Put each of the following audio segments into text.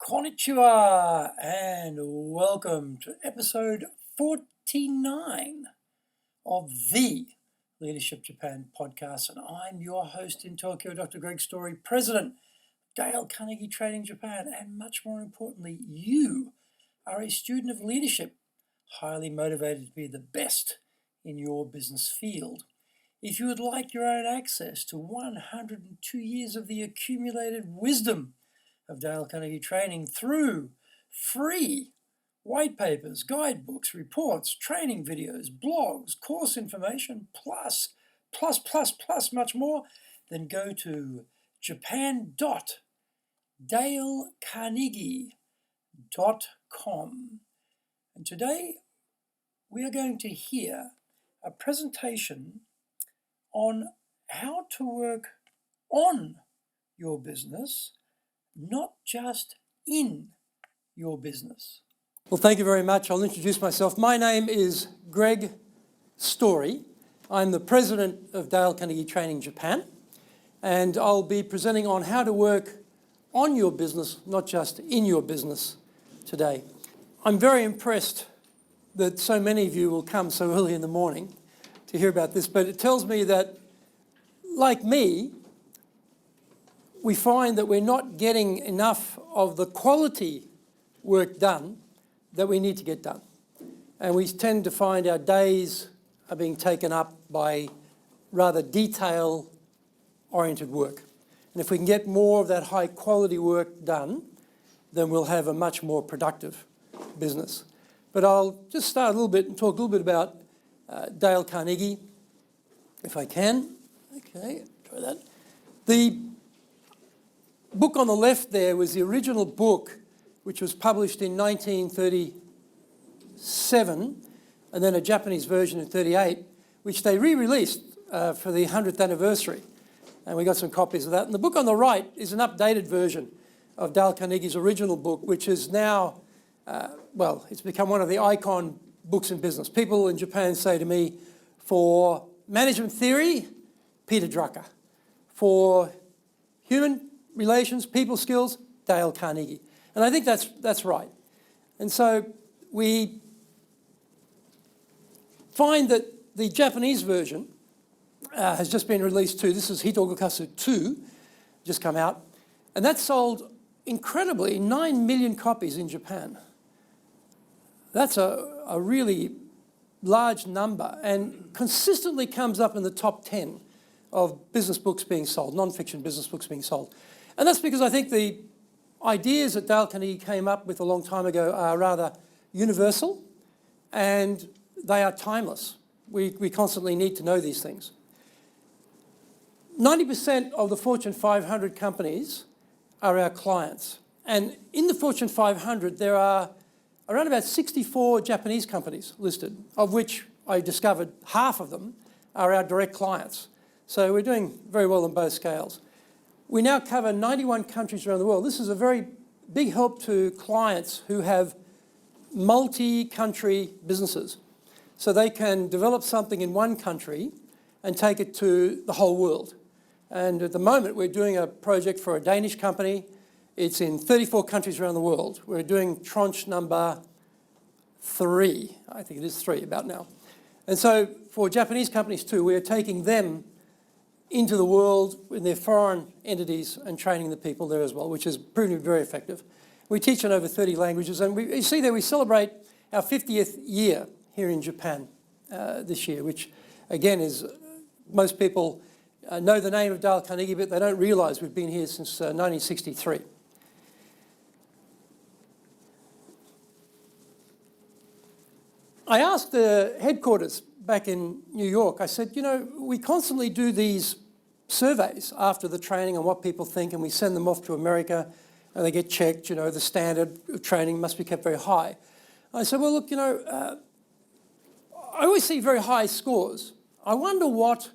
Konnichiwa and welcome to episode 49 of the Leadership Japan podcast. And I'm your host in Tokyo, Dr. Greg Story, President, Dale Carnegie Training Japan. And much more importantly, you are a student of leadership, highly motivated to be the best in your business field. If you would like your own access to 102 years of the accumulated wisdom of Dale Carnegie Training through free white papers, guidebooks, reports, training videos, blogs, course information, plus much more, then go to japan.dalecarnegie.com. And today we are going to hear a presentation on how to work on your business, not just in your business. Well, thank you very much. I'll introduce myself. My name is Greg Story. I'm the president of Dale Carnegie Training Japan, and I'll be presenting on how to work on your business, not just in your business today. I'm very impressed that so many of you will come so early in the morning to hear about this, but it tells me that, like me, we find that we're not getting enough of the quality work done that we need to get done. And we tend to find our days are being taken up by rather detail-oriented work. And if we can get more of that high-quality work done, then we'll have a much more productive business. But I'll just start a little bit and talk a little bit about Dale Carnegie, if I can. Okay, try that. The book on the left there was the original book, which was published in 1937, and then a Japanese version in 1938, which they re-released for the 100th anniversary. And we got some copies of that. And the book on the right is an updated version of Dale Carnegie's original book, which is now, it's become one of the icon books in business. People in Japan say to me, for management theory, Peter Drucker. For human relations, people skills, Dale Carnegie. And I think that's right. And so we find that the Japanese version has just been released too. This is Hitogokasu 2, just come out. And that sold incredibly 9 million copies in Japan. That's a really large number and consistently comes up in the top 10 of business books being sold, non-fiction business books being sold. And that's because I think the ideas that Dale Carnegie came up with a long time ago are rather universal and they are timeless. We constantly need to know these things. 90% of the Fortune 500 companies are our clients. And in the Fortune 500, there are around about 64 Japanese companies listed, of which I discovered half of them are our direct clients. So we're doing very well on both scales. We now cover 91 countries around the world. This is a very big help to clients who have multi-country businesses. So they can develop something in one country and take it to the whole world. And at the moment, we're doing a project for a Danish company. It's in 34 countries around the world. We're doing tranche number 3. I think it is 3 about now. And so for Japanese companies too, we're taking them into the world with their foreign entities and training the people there as well, which has proven to be very effective. We teach in over 30 languages, and you see there we celebrate our 50th year here in Japan this year, which again is, most people know the name of Dale Carnegie, but they don't realize we've been here since 1963. I asked the headquarters back in New York, I said, we constantly do these surveys after the training on what people think, and we send them off to America and they get checked, the standard of training must be kept very high. I said, well, look, I always see very high scores. I wonder what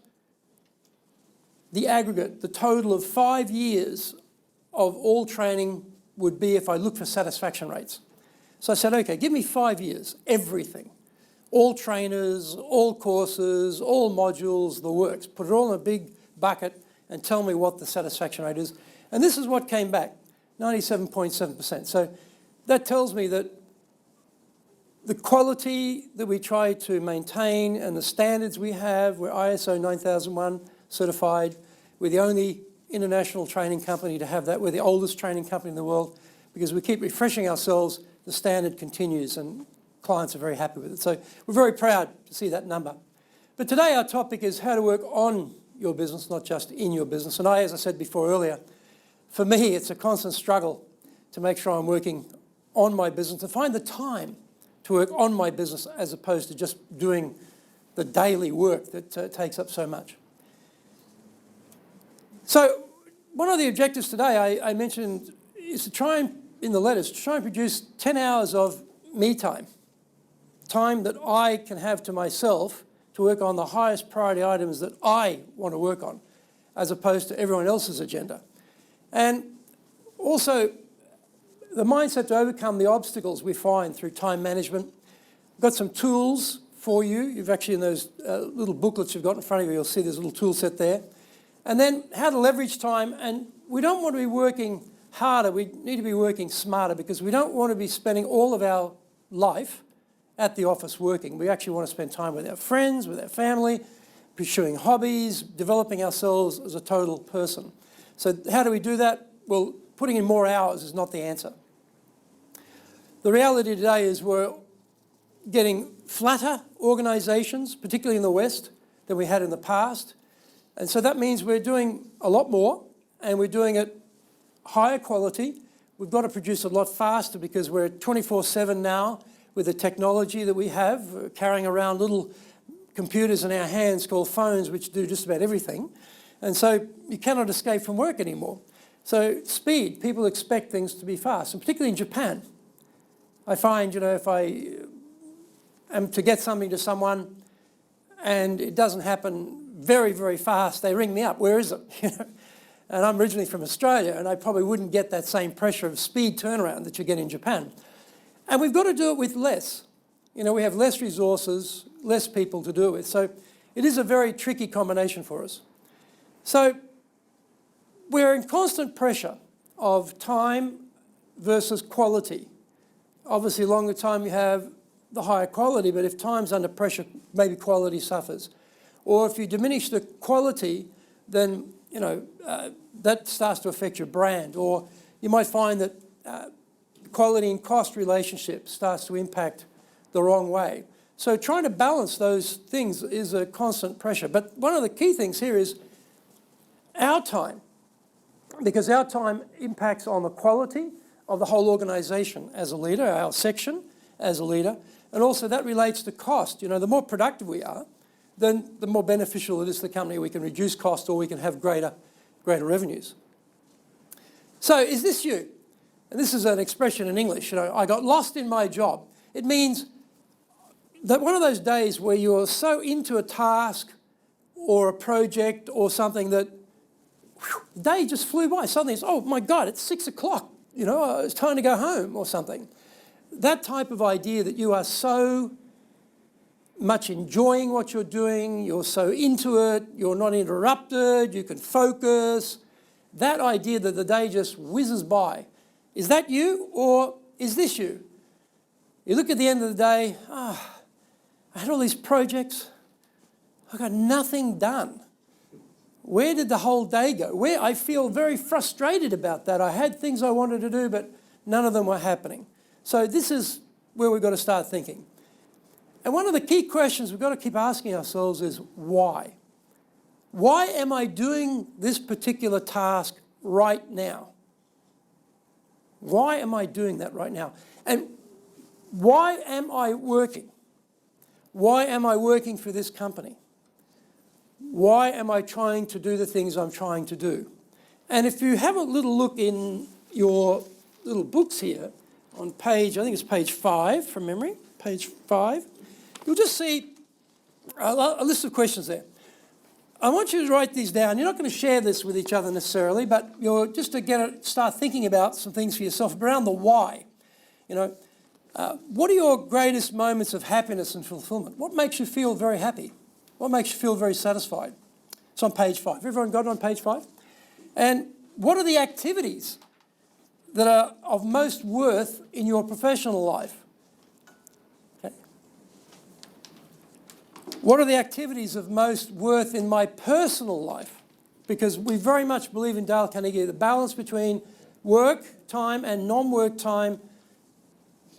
the aggregate, the total of 5 years of all training would be if I look for satisfaction rates. So I said, okay, give me 5 years, everything. All trainers, all courses, all modules, the works. Put it all in a big bucket and tell me what the satisfaction rate is. And this is what came back. 97.7%. So that tells me that the quality that we try to maintain and the standards we have, we're ISO 9001 certified. We're the only international training company to have that. We're the oldest training company in the world because we keep refreshing ourselves. The standard continues and clients are very happy with it. So we're very proud to see that number. But today our topic is how to work on your business, not just in your business. And as I said before earlier, for me, it's a constant struggle to make sure I'm working on my business, to find the time to work on my business as opposed to just doing the daily work that takes up so much. So one of the objectives today I mentioned is to try and, in the letters, to try and produce 10 hours of me time, time that I can have to myself to work on the highest priority items that I want to work on, as opposed to everyone else's agenda. And also, the mindset to overcome the obstacles we find through time management. I've got some tools for you. You've actually, in those little booklets you've got in front of you, you'll see there's a little tool set there. And then how to leverage time. And we don't want to be working harder. We need to be working smarter because we don't want to be spending all of our life at the office working. We actually want to spend time with our friends, with our family, pursuing hobbies, developing ourselves as a total person. So how do we do that? Well, putting in more hours is not the answer. The reality today is we're getting flatter organisations, particularly in the West, than we had in the past. And so that means we're doing a lot more and we're doing it higher quality. We've got to produce a lot faster because we're 24/7 now with the technology that we have. We're carrying around little computers in our hands called phones which do just about everything. And so you cannot escape from work anymore. So speed, people expect things to be fast, and particularly in Japan. I find, if I am to get something to someone and it doesn't happen very, very fast, they ring me up, where is it? And I'm originally from Australia and I probably wouldn't get that same pressure of speed turnaround that you get in Japan. And we've got to do it with less. We have less resources, less people to do it with. So it is a very tricky combination for us. So we're in constant pressure of time versus quality. Obviously, the longer time you have, the higher quality, but if time's under pressure, maybe quality suffers. Or if you diminish the quality, then that starts to affect your brand. Or you might find that quality and cost relationship starts to impact the wrong way. So trying to balance those things is a constant pressure. But one of the key things here is our time, because our time impacts on the quality of the whole organisation as a leader, our section as a leader, and also that relates to cost. The more productive we are, then the more beneficial it is to the company. We can reduce cost or we can have greater revenues. So is this you? And this is an expression in English, I got lost in my job. It means that one of those days where you're so into a task or a project or something that the day just flew by. Suddenly it's, oh my God, it's 6 o'clock, it's time to go home or something. That type of idea that you are so much enjoying what you're doing, you're so into it, you're not interrupted, you can focus. That idea that the day just whizzes by. Is that you or is this you? You look at the end of the day, I had all these projects, I got nothing done. Where did the whole day go? I feel very frustrated about that. I had things I wanted to do, but none of them were happening. So this is where we've got to start thinking. And one of the key questions we've got to keep asking ourselves is why? Why am I doing this particular task right now? Why am I doing that right now? And why am I working? Why am I working for this company? Why am I trying to do the things I'm trying to do? And if you have a little look in your little books here on page, I think it's page 5 from memory, page 5, you'll just see a list of questions there. I want you to write these down. You're not going to share this with each other necessarily, but you're just to start thinking about some things for yourself around the why. What are your greatest moments of happiness and fulfillment? What makes you feel very happy? What makes you feel very satisfied? It's on page 5. Everyone got it on page 5? And what are the activities that are of most worth in your professional life? Okay. What are the activities of most worth in my personal life? Because we very much believe in Dale Carnegie, the balance between work time and non-work time,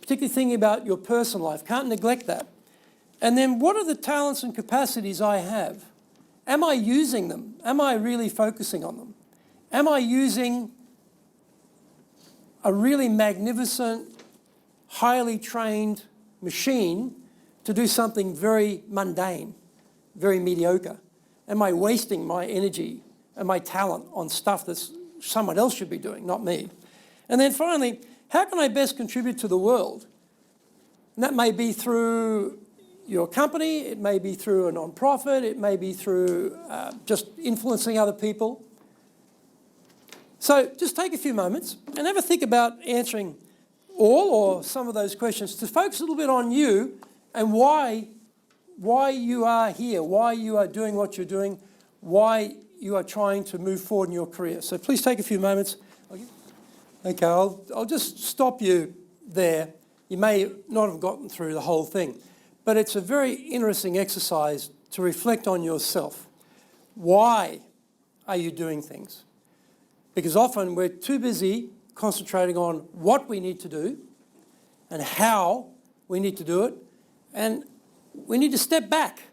particularly thinking about your personal life. Can't neglect that. And then what are the talents and capacities I have? Am I using them? Am I really focusing on them? Am I using a really magnificent, highly trained machine to do something very mundane, very mediocre? Am I wasting my energy and my talent on stuff that someone else should be doing, not me? And then finally, how can I best contribute to the world? And that may be through your company, it may be through a non-profit, it may be through just influencing other people. So just take a few moments and have a think about answering all or some of those questions to focus a little bit on you and why you are here, why you are doing what you're doing, why you are trying to move forward in your career. So please take a few moments. Okay, I'll just stop you there. You may not have gotten through the whole thing, but it's a very interesting exercise to reflect on yourself. Why are you doing things? Because often we're too busy concentrating on what we need to do and how we need to do it, and we need to step back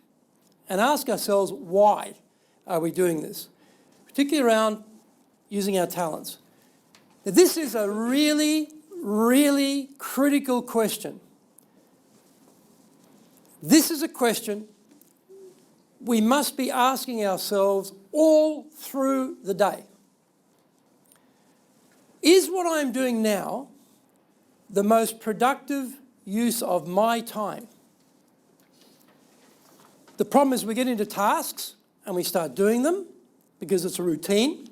and ask ourselves, why are we doing this? Particularly around using our talents. Now, this is a really, really critical question. This is a question we must be asking ourselves all through the day. Is what I'm doing now the most productive use of my time? The problem is we get into tasks and we start doing them because it's a routine,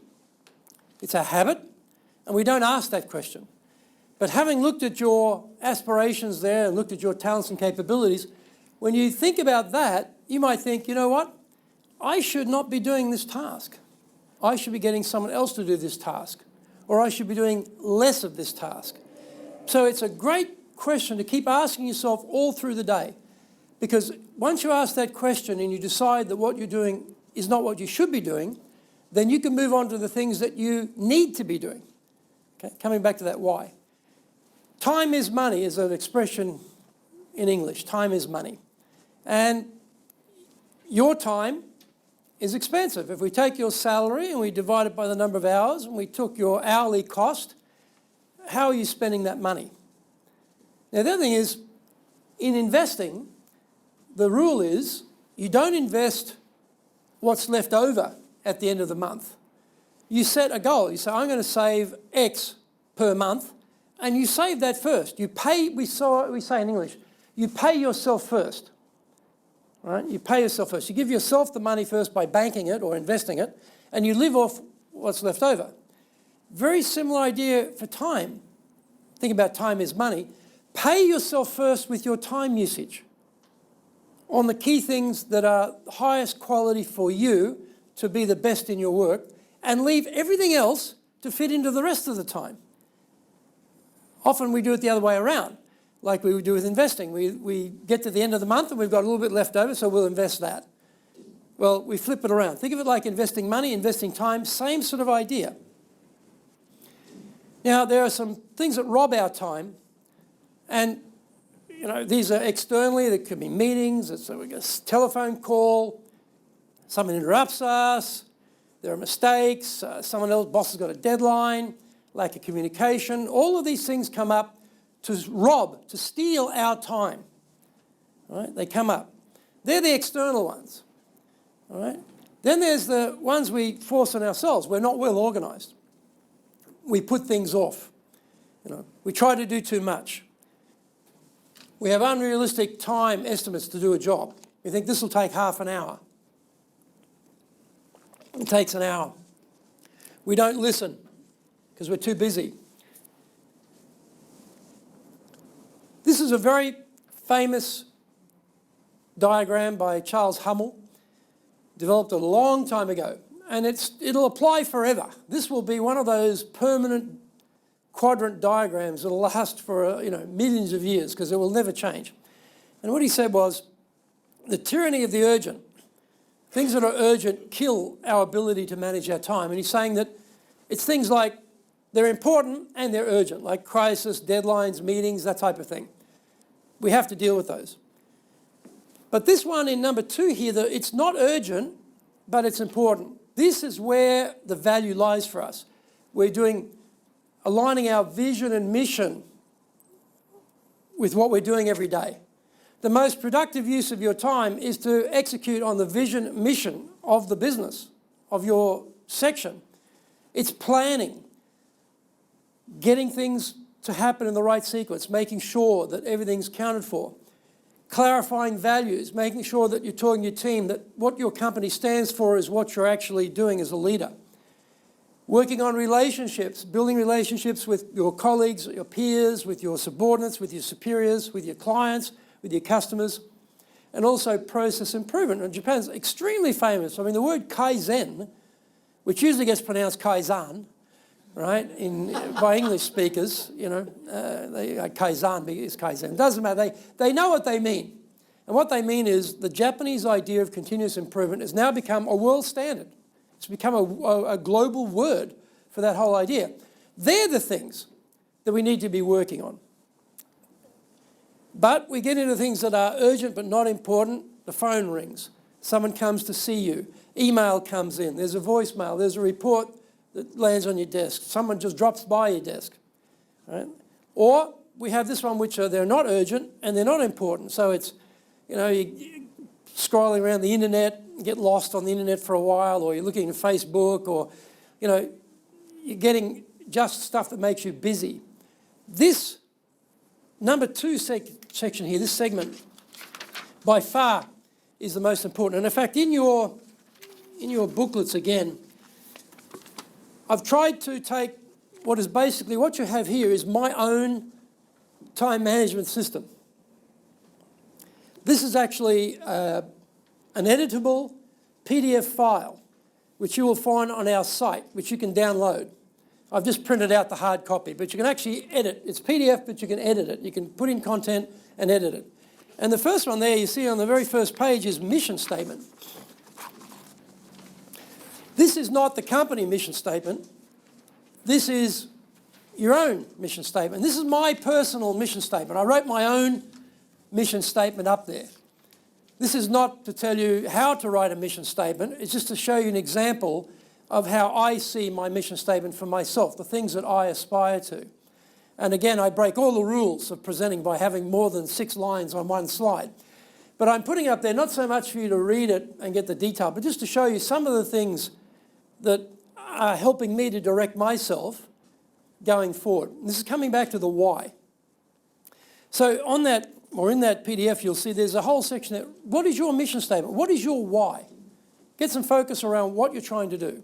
it's a habit, and we don't ask that question. But having looked at your aspirations there and looked at your talents and capabilities, when you think about that, you might think, you know what? I should not be doing this task. I should be getting someone else to do this task, or I should be doing less of this task. So it's a great question to keep asking yourself all through the day, because once you ask that question and you decide that what you're doing is not what you should be doing, then you can move on to the things that you need to be doing. Okay? Coming back to that why. Time is money is an expression in English. Time is money. And your time is expensive. If we take your salary and we divide it by the number of hours and we took your hourly cost, how are you spending that money? Now, the other thing is, in investing, the rule is you don't invest what's left over at the end of the month. You set a goal. You say, I'm going to save X per month, and you save that first. You pay, we say in English, you pay yourself first. Right? You pay yourself first. You give yourself the money first by banking it or investing it, and you live off what's left over. Very similar idea for time. Think about time is money. Pay yourself first with your time usage on the key things that are highest quality for you to be the best in your work, and leave everything else to fit into the rest of the time. Often we do it the other way around, like we would do with investing. We get to the end of the month and we've got a little bit left over, so we'll invest that. Well, we flip it around. Think of it like investing money, investing time, same sort of idea. Now, there are some things that rob our time, and these are externally. There could be meetings, it's a telephone call, someone interrupts us, there are mistakes, someone else, boss has got a deadline, lack of communication. All of these things come up to rob, to steal our time. Right? They come up. They're the external ones. All right? Then there's the ones we force on ourselves. We're not well organised. We put things off. We try to do too much. We have unrealistic time estimates to do a job. We think this will take half an hour. It takes an hour. We don't listen because we're too busy. This is a very famous diagram by Charles Hummel, developed a long time ago, and it'll apply forever. This will be one of those permanent quadrant diagrams that'll last for millions of years because it will never change. And what he said was, the tyranny of the urgent. Things that are urgent kill our ability to manage our time. And he's saying that it's things like they're important and they're urgent, like crisis, deadlines, meetings, that type of thing. We have to deal with those. But this one in number 2 here, it's not urgent, but it's important. This is where the value lies for us. We're aligning our vision and mission with what we're doing every day. The most productive use of your time is to execute on the vision, mission of the business, of your section. It's planning, getting things to happen in the right sequence, making sure that everything's accounted for, clarifying values, making sure that you're talking to your team that what your company stands for is what you're actually doing as a leader. Working on relationships, building relationships with your colleagues, your peers, with your subordinates, with your superiors, with your clients, with your customers, and also process improvement. And Japan's extremely famous. I mean, the word kaizen, which usually gets pronounced kaizen, right, by English speakers, kaizen is kaizen. It doesn't matter. They know what they mean. And what they mean is the Japanese idea of continuous improvement has now become a world standard. It's become a global word for that whole idea. They're the things that we need to be working on. But we get into things that are urgent but not important. The phone rings. Someone comes to see you. Email comes in. There's a voicemail. There's a report that lands on your desk. Someone just drops by your desk. Right? Or we have this one which they're not urgent and they're not important. So it's, you're scrolling around the internet, get lost on the internet for a while, or you're looking at Facebook, or, you're getting just stuff that makes you busy. This number 2 section here, this segment, by far is the most important. And in fact, in your booklets again, I've tried to take what you have here is my own time management system. This is actually an editable PDF file, which you will find on our site, which you can download. I've just printed out the hard copy, but you can actually edit. It's PDF, but you can edit it. You can put in content and edit it. And the first one there, you see on the very first page, is mission statement. This is not the company mission statement. This is your own mission statement. This is my personal mission statement. I wrote my own mission statement up there. This is not to tell you how to write a mission statement. It's just to show you an example of how I see my mission statement for myself, the things that I aspire to. And again, I break all the rules of presenting by having more than 6 lines on one slide. But I'm putting up there not so much for you to read it and get the detail, but just to show you some of the things that are helping me to direct myself going forward. And this is coming back to the why. So on that, or in that PDF, you'll see there's a whole section there. What is your mission statement? What is your why? Get some focus around what you're trying to do.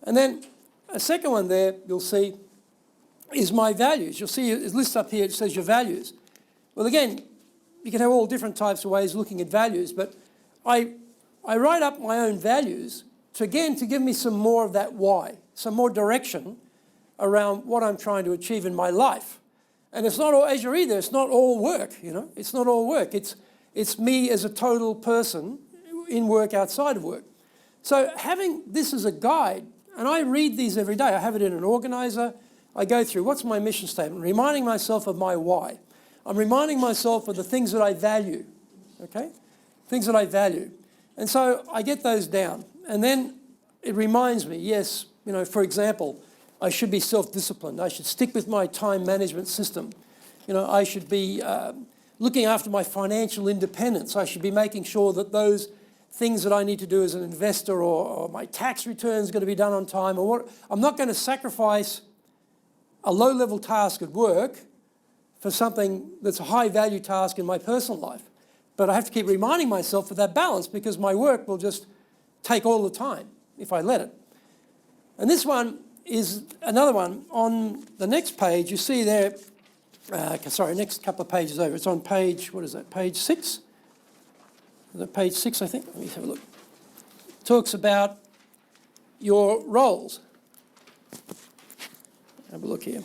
And then a second one there, you'll see, is my values. You'll see it lists up here, it says your values. Well, again, you can have all different types of ways of looking at values, but I write up my own values to give me some more of that why, some more direction around what I'm trying to achieve in my life. And it's not all, as you read there, it's not all work, It's not all work. It's me as a total person in work, outside of work. So having this as a guide, and I read these every day. I have it in an organizer. I go through, what's my mission statement? Reminding myself of my why. I'm reminding myself of the things that I value, okay? Things that I value. And so I get those down. And then it reminds me, yes, for example, I should be self-disciplined. I should stick with my time management system. I should be looking after my financial independence. I should be making sure that those things that I need to do as an investor, or my tax return is going to be done on time, or what. I'm not going to sacrifice a low-level task at work for something that's a high-value task in my personal life. But I have to keep reminding myself of that balance, because my work will just take all the time if I let it. And this one is another one. On the next page, you see there, next couple of pages over. It's on page, what is that, page 6? Is that page 6, I think? Let me have a look. It talks about your roles. Have a look here.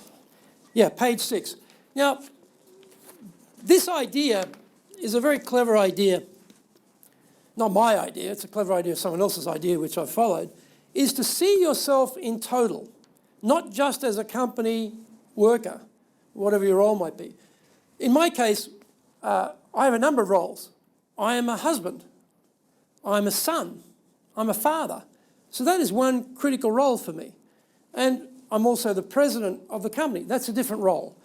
Yeah, page 6. Now, this idea is a very clever idea. Not my idea, it's a clever idea of someone else's idea, which I've followed, is to see yourself in total, not just as a company worker, whatever your role might be. In my case, I have a number of roles. I am a husband. I'm a son. I'm a father. So that is one critical role for me. And I'm also the president of the company. That's a different role.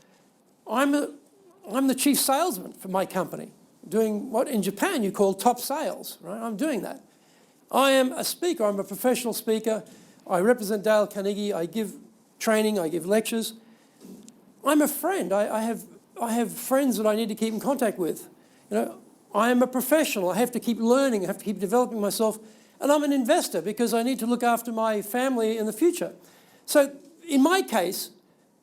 I'm the chief salesman for my company, doing what in Japan you call top sales, right? I'm doing that. I am a speaker. I'm a professional speaker. I represent Dale Carnegie. I give training. I give lectures. I'm a friend. I have friends that I need to keep in contact with. You know, I am a professional. I have to keep learning. I have to keep developing myself. And I'm an investor because I need to look after my family in the future. So in my case,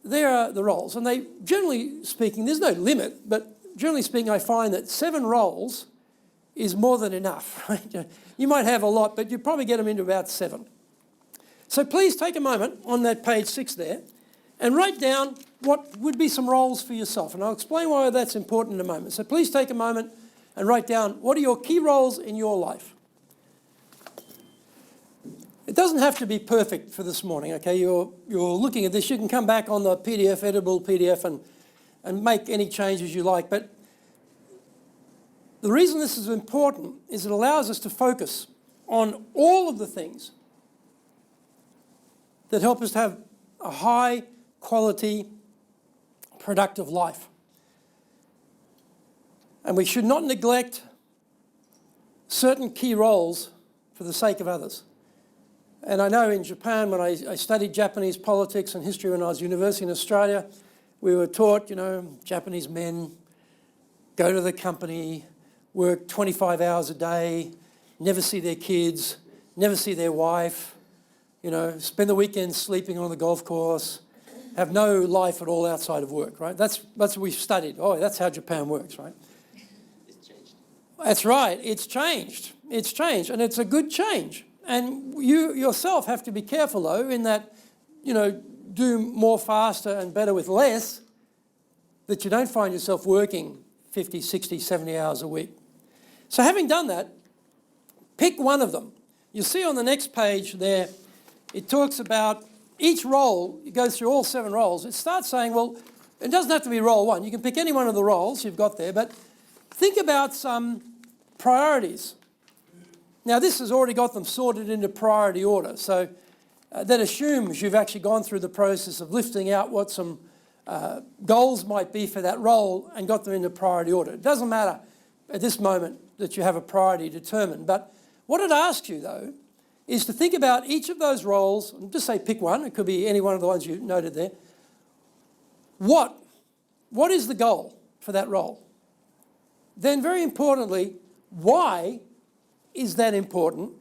there are the roles. And they, generally speaking, there's no limit, but generally speaking, I find that 7 roles is more than enough. Right? You might have a lot, but you probably get them into about 7. So please take a moment on that page 6 there and write down what would be some roles for yourself. And I'll explain why that's important in a moment. So please take a moment and write down what are your key roles in your life. It doesn't have to be perfect for this morning, okay? You're looking at this. You can come back on the PDF, editable PDF, and make any changes you like. But the reason this is important is it allows us to focus on all of the things that help us to have a high quality, productive life. And we should not neglect certain key roles for the sake of others. And I know in Japan, when I studied Japanese politics and history when I was at university in Australia, we were taught, you know, Japanese men go to the company, work 25 hours a day, never see their kids, never see their wife, you know, spend the weekend sleeping on the golf course, have no life at all outside of work, right? That's what we've studied. Oh, that's how Japan works, right? It's changed. That's right. It's changed. It's changed, and it's a good change. And you yourself have to be careful, though, in that, you know, do more faster and better with less, that you don't find yourself working 50, 60, 70 hours a week. So having done that, pick one of them. You'll see on the next page there, it talks about each role. It goes through all 7 roles. It starts saying, well, it doesn't have to be role 1. You can pick any one of the roles you've got there, but think about some priorities. Now, this has already got them sorted into priority order, so that assumes you've actually gone through the process of lifting out what some goals might be for that role and got them into priority order. It doesn't matter at this moment that you have a priority determined, but what it asks you, though, is to think about each of those roles, and just say pick one, it could be any one of the ones you noted there. What is the goal for that role? Then, very importantly, why is that important?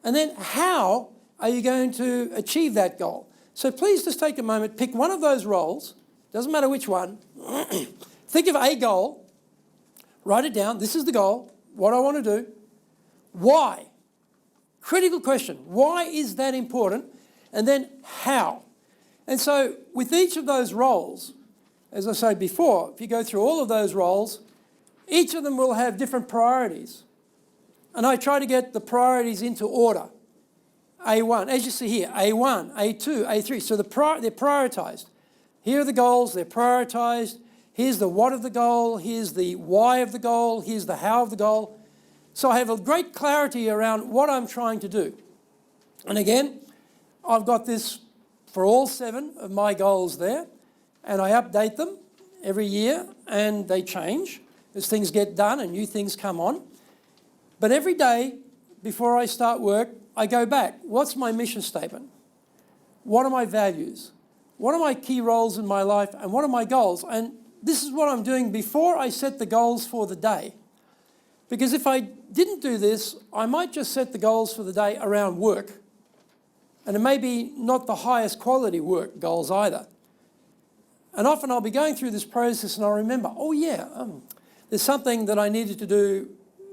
And then how are you going to achieve that goal? So please just take a moment, pick one of those roles, doesn't matter which one, think of a goal, write it down, this is the goal, what I want to do, why? Critical question, why is that important? And then how? And so with each of those roles, as I said before, if you go through all of those roles, each of them will have different priorities. And I try to get the priorities into order. A1, as you see here, A1, A2, A3. So they're prioritised. Here are the goals, they're prioritised. Here's the what of the goal, here's the why of the goal, here's the how of the goal. So I have a great clarity around what I'm trying to do. And again, I've got this for all 7 of my goals there, and I update them every year, and they change as things get done and new things come on. But every day before I start work, I go back. What's my mission statement? What are my values? What are my key roles in my life? And what are my goals? And this is what I'm doing before I set the goals for the day. Because if I didn't do this, I might just set the goals for the day around work. And it may be not the highest quality work goals either. And often I'll be going through this process and I'll remember, oh yeah, there's something that I needed to do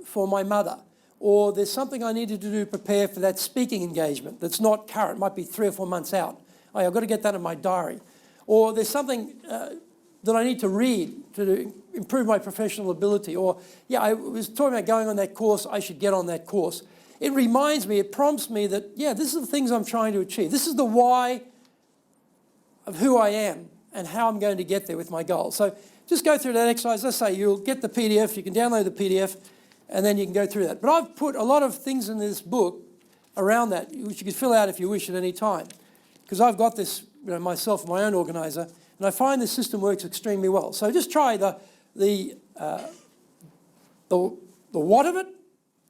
for my mother, or there's something I needed to do to prepare for that speaking engagement that's not current, might be 3 or 4 months out. Oh, I've got to get that in my diary. or there's something that I need to read to improve my professional ability, or yeah, I was talking about going on that course, I should get on that course. It reminds me, it prompts me that, yeah, this is the things I'm trying to achieve. This is the why of who I am and how I'm going to get there with my goals. So just go through that exercise. Let's say you'll get the PDF, you can download the PDF, and then you can go through that. But I've put a lot of things in this book around that, which you could fill out if you wish at any time. Because I've got this myself, my own organizer, and I find this system works extremely well. So just try the what of it,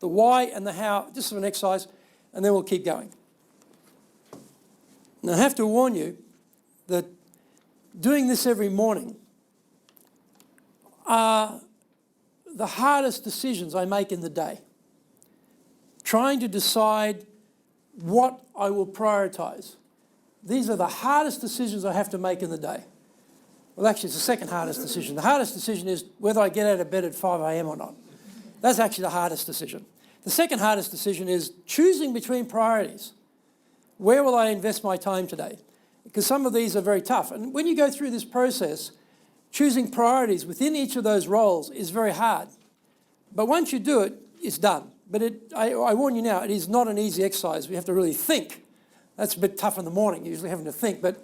the why and the how, just as an exercise, and then we'll keep going. Now I have to warn you that doing this every morning are the hardest decisions I make in the day. Trying to decide what I will prioritize. These are the hardest decisions I have to make in the day. Well, actually, it's the second hardest decision. The hardest decision is whether I get out of bed at 5 a.m. or not. That's actually the hardest decision. The second hardest decision is choosing between priorities. Where will I invest my time today? Because some of these are very tough. And when you go through this process, choosing priorities within each of those roles is very hard. But once you do it, it's done. But I warn you now, it is not an easy exercise. We have to really think. That's a bit tough in the morning, usually having to think. But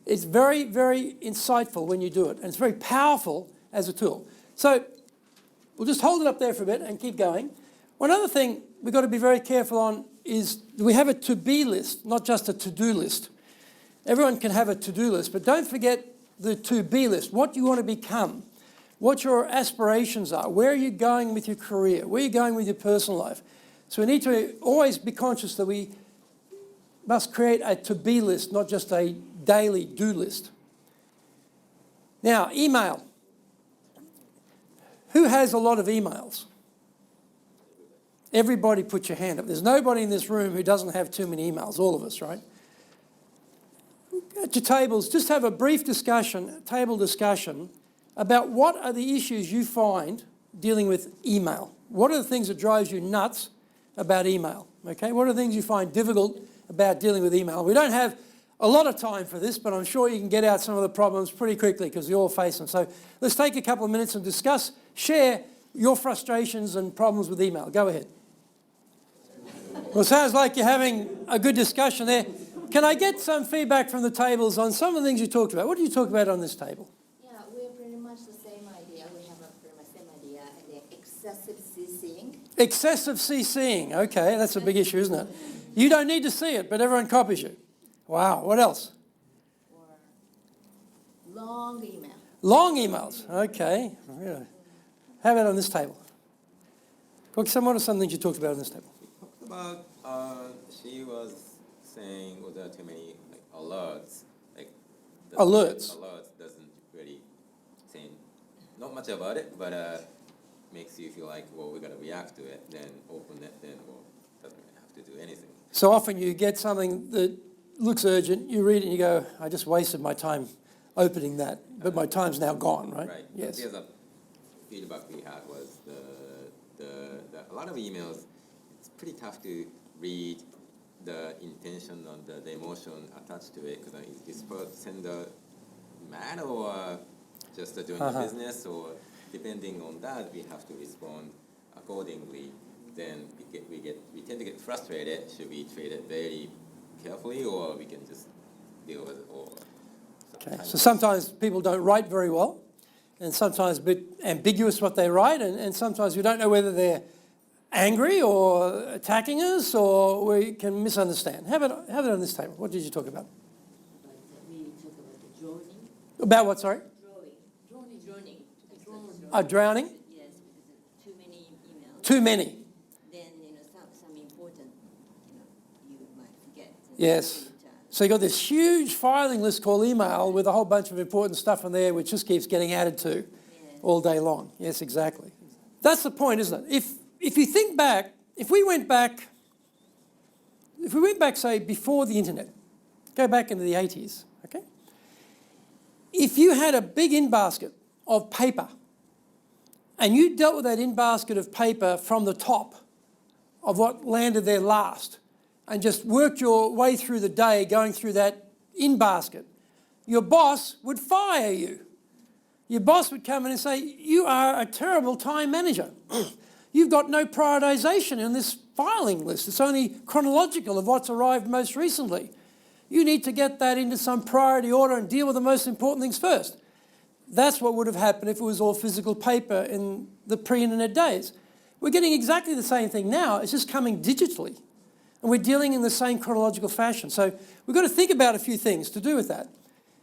it's very, very insightful when you do it. And it's very powerful as a tool. So we'll just hold it up there for a bit and keep going. One other thing we've got to be very careful on is we have a to-be list, not just a to-do list. Everyone can have a to-do list, but don't forget the to-be list, what you want to become, what your aspirations are, where are you going with your career, where are you going with your personal life. So we need to always be conscious that we must create a to-be list, not just a daily do list. Now, email. Who has a lot of emails? Everybody put your hand up. There's nobody in this room who doesn't have too many emails, all of us, right? At your tables, just have a brief discussion, table discussion, about what are the issues you find dealing with email. What are the things that drives you nuts about email? Okay, what are the things you find difficult about dealing with email? We don't have a lot of time for this, but I'm sure you can get out some of the problems pretty quickly because you all face them. So let's take a couple of minutes and discuss, share your frustrations and problems with email. Go ahead. Well, it sounds like you're having a good discussion there. Can I get some feedback from the tables on some of the things you talked about? What did you talk about on this table? Yeah, we're pretty much the same idea. We have pretty much the same idea. And then excessive CCing. Excessive CCing. Okay, that's a big issue, isn't it? You don't need to see it, but everyone copies you. What else? Or long email. Long emails. Okay. How about on this table? What are some things you talked about on this table? We talked about, she was saying there are too many alerts. Alerts doesn't really say not much about it, but makes you feel like, well, we're going to react to it, then open it, then, well, doesn't really have to do anything. So often you get something that looks urgent, you read it and you go, I just wasted my time opening that, but my time's now gone, right? Right. Yes. The other feedback we had was a lot of emails, it's pretty tough to read the intention and the emotion attached to it, because is the sender mad or just doing the business, or depending on that, we have to respond accordingly. Then we tend to get frustrated. Should we treat it very carefully, or we can just deal with it all? Okay. So sometimes people don't write very well, and sometimes a bit ambiguous what they write, and sometimes we don't know whether they're angry or attacking us, or we can misunderstand. Have it on this table. What did you talk about? We talk about the drowning. About what, sorry? Drowning. Drowning? Yes, because too many emails. Too many. Then, some important, you might forget. Yes. So you've got this huge filing list called email with a whole bunch of important stuff in there which just keeps getting added to all day long. Yes, exactly. That's the point, isn't it? If you think back, if we went back, say, before the internet, go back into the 80s, okay? If you had a big in-basket of paper and you dealt with that in-basket of paper from the top of what landed there last and just worked your way through the day going through that in-basket, your boss would fire you. Your boss would come in and say, you are a terrible time manager. You've got no prioritization in this filing list. It's only chronological of what's arrived most recently. You need to get that into some priority order and deal with the most important things first. That's what would have happened if it was all physical paper in the pre-internet days. We're getting exactly the same thing now. It's just coming digitally. And we're dealing in the same chronological fashion. So we've got to think about a few things to do with that.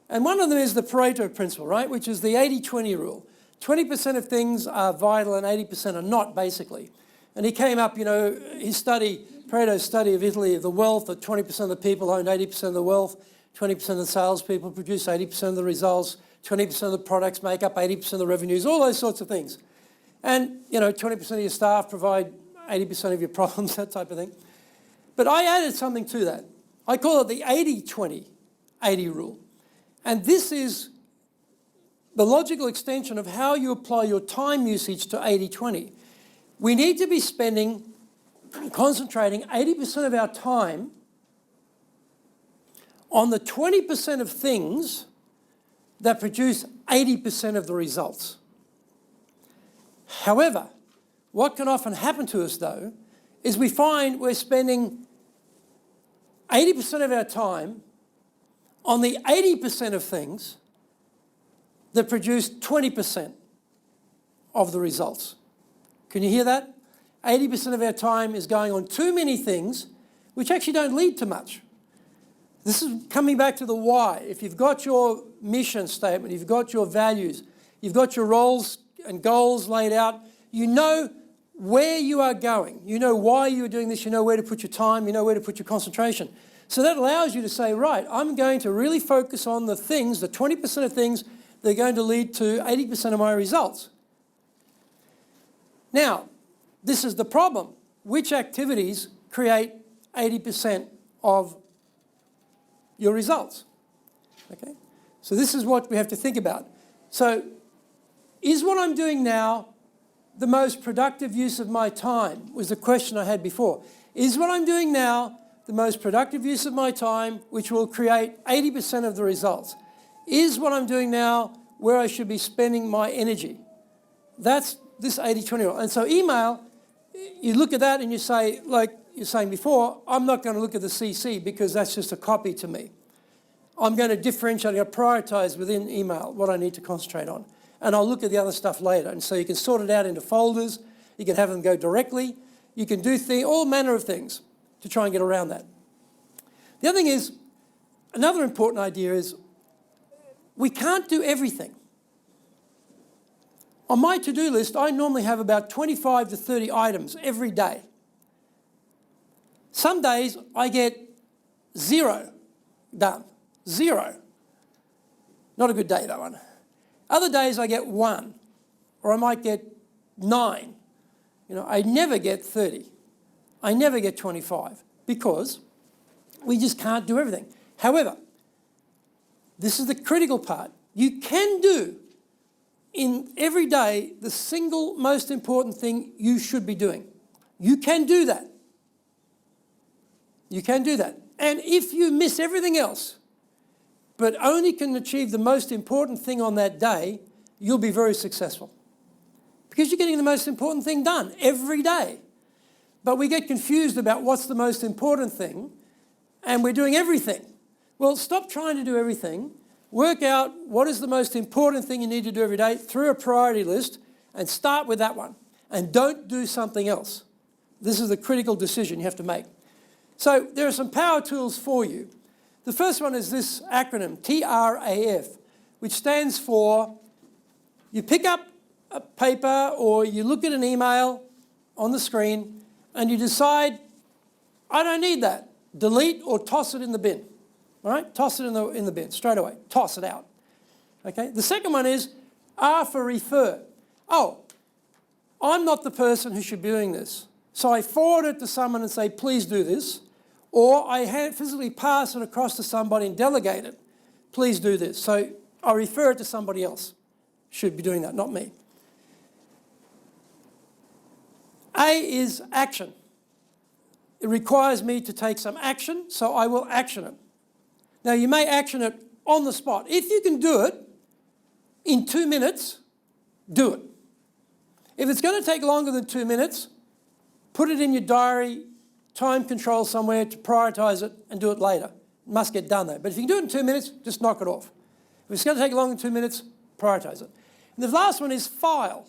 And one of them is the Pareto principle, right, which is the 80-20 rule. 20% of things are vital and 80% are not, basically. And he came up, his study, Pareto's study of Italy, of the wealth, that 20% of the people owned 80% of the wealth, 20% of the salespeople produce 80% of the results, 20% of the products make up 80% of the revenues, all those sorts of things. And, 20% of your staff provide 80% of your problems, that type of thing. But I added something to that. I call it the 80-20-80 rule. And this is the logical extension of how you apply your time usage to 80-20. We need to be concentrating 80% of our time on the 20% of things that produce 80% of the results. However, what can often happen to us, though, is we find we're spending 80% of our time on the 80% of things that produce 20% of the results. Can you hear that? 80% of our time is going on too many things which actually don't lead to much. This is coming back to the why. If you've got your mission statement, you've got your values, you've got your roles and goals laid out, you know where you are going. You know why you're doing this. You know where to put your time. You know where to put your concentration. So that allows you to say, right, I'm going to really focus on the things, the 20% of things that are going to lead to 80% of my results. Now, this is the problem. Which activities create 80% of your results? Okay? So this is what we have to think about. So is what I'm doing now the most productive use of my time? Was the question I had before. Is what I'm doing now the most productive use of my time, which will create 80% of the results? Is what I'm doing now where I should be spending my energy? That's this 80-20 rule. And so email, you look at that and you say, like you're saying before, I'm not going to look at the CC because that's just a copy to me. I'm going to differentiate, I'm going to prioritize within email what I need to concentrate on. And I'll look at the other stuff later. And so you can sort it out into folders. You can have them go directly. You can do all manner of things to try and get around that. The other thing is, another important idea is we can't do everything. On my to-do list, I normally have about 25 to 30 items every day. Some days I get 0 done. 0. Not a good day, that one. Other days I get 1, or I might get 9. I never get 30. I never get 25 because we just can't do everything. However, this is the critical part. You can do in every day the single most important thing you should be doing. You can do that. You can do that. And if you miss everything else, but only can achieve the most important thing on that day, you'll be very successful. Because you're getting the most important thing done every day. But we get confused about what's the most important thing, and we're doing everything. Well, stop trying to do everything. Work out what is the most important thing you need to do every day through a priority list, and start with that one. And don't do something else. This is the critical decision you have to make. So there are some power tools for you. The first one is this acronym, TRAF, which stands for, you pick up a paper or you look at an email on the screen and you decide, I don't need that. Delete or toss it in the bin. All right? Toss it in the bin straight away. Toss it out. Okay? The second one is R for refer. Oh, I'm not the person who should be doing this. So I forward it to someone and say, please do this. Or I physically pass it across to somebody and delegate it. Please do this. So I refer it to somebody else. Should be doing that, not me. A is action. It requires me to take some action, so I will action it. Now, you may action it on the spot. If you can do it in 2 minutes, do it. If it's going to take longer than 2 minutes, put it in your diary, time control somewhere to prioritise it and do it later. It must get done though. But if you can do it in 2 minutes, just knock it off. If it's going to take longer than 2 minutes, prioritise it. And the last one is file.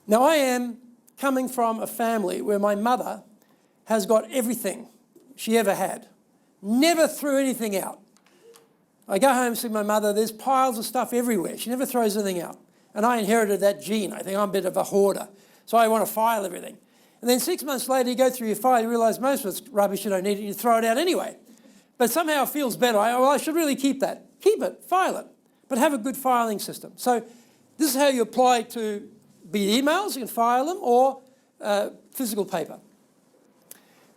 Now I am coming from a family where my mother has got everything she ever had. Never threw anything out. I go home and see my mother, there's piles of stuff everywhere. She never throws anything out. And I inherited that gene. I think I'm a bit of a hoarder. So I want to file everything. And then 6 months later, you go through your file, you realise most of it's rubbish, you don't need it, you throw it out anyway. But somehow it feels better. I should really keep that. Keep it, file it, but have a good filing system. So this is how you apply to be emails, you can file them, or physical paper.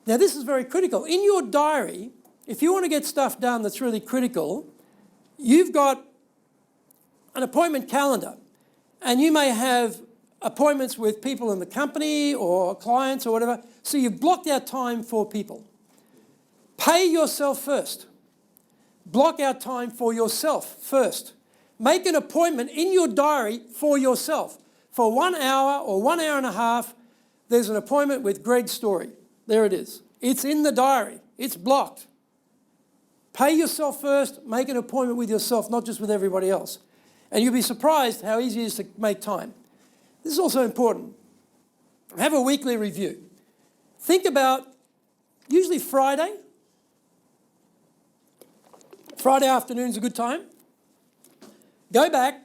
Now this is very critical. In your diary, if you want to get stuff done that's really critical, you've got an appointment calendar, and you may have appointments with people in the company or clients or whatever, so you've blocked out time for people. Pay yourself first. Block out time for yourself first. Make an appointment in your diary for yourself. For 1 hour or 1 hour and a half, there's an appointment with Greg Story. There it is. It's in the diary. It's blocked. Pay yourself first. Make an appointment with yourself, not just with everybody else. And you'll be surprised how easy it is to make time. This is also important. Have a weekly review. Think about, usually Friday afternoon's a good time. Go back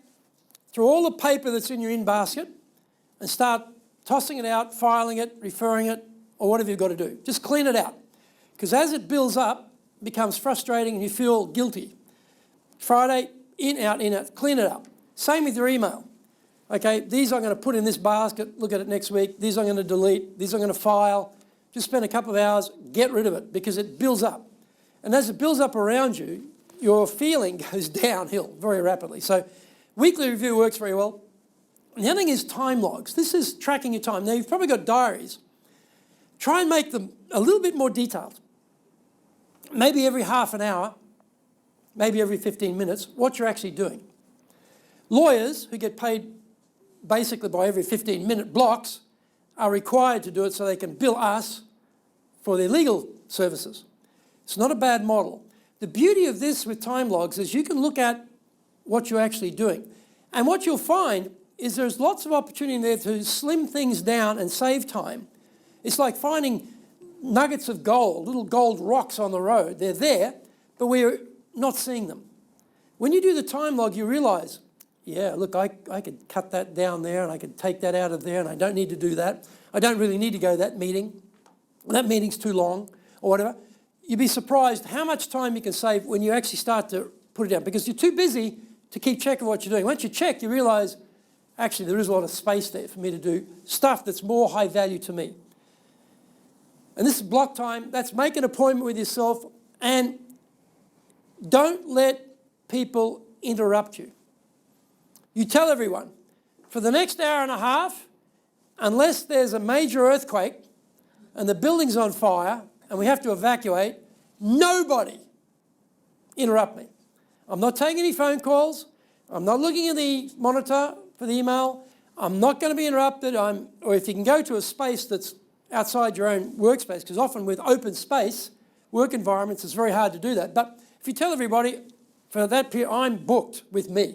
through all the paper that's in your in basket and start tossing it out, filing it, referring it, or whatever you've got to do. Just clean it out. Because as it builds up, it becomes frustrating and you feel guilty. Friday, in, out, clean it up. Same with your email. Okay, these I'm going to put in this basket, look at it next week. These I'm going to delete, these I'm going to file. Just spend a couple of hours, get rid of it because it builds up. And as it builds up around you, your feeling goes downhill very rapidly. So weekly review works very well. And the other thing is time logs. This is tracking your time. Now you've probably got diaries. Try and make them a little bit more detailed. Maybe every half an hour, maybe every 15 minutes, what you're actually doing. Lawyers who get paid basically by every 15-minute blocks are required to do it so they can bill us for their legal services. It's not a bad model. The beauty of this with time logs is you can look at what you're actually doing. And what you'll find is there's lots of opportunity there to slim things down and save time. It's like finding nuggets of gold, little gold rocks on the road. They're there, but we're not seeing them. When you do the time log, you realise, yeah, look, I could cut that down there and I could take that out of there and I don't need to do that. I don't really need to go to that meeting. That meeting's too long or whatever. You'd be surprised how much time you can save when you actually start to put it down because you're too busy to keep track of what you're doing. Once you check, you realise, actually, there is a lot of space there for me to do stuff that's more high value to me. And this is block time. That's make an appointment with yourself and don't let people interrupt you. You tell everyone, for the next hour and a half, unless there's a major earthquake and the building's on fire and we have to evacuate, nobody interrupt me. I'm not taking any phone calls. I'm not looking at the monitor for the email. I'm not going to be interrupted. Or if you can go to a space that's outside your own workspace, because often with open space, work environments, it's very hard to do that. But if you tell everybody, for that period, I'm booked with me.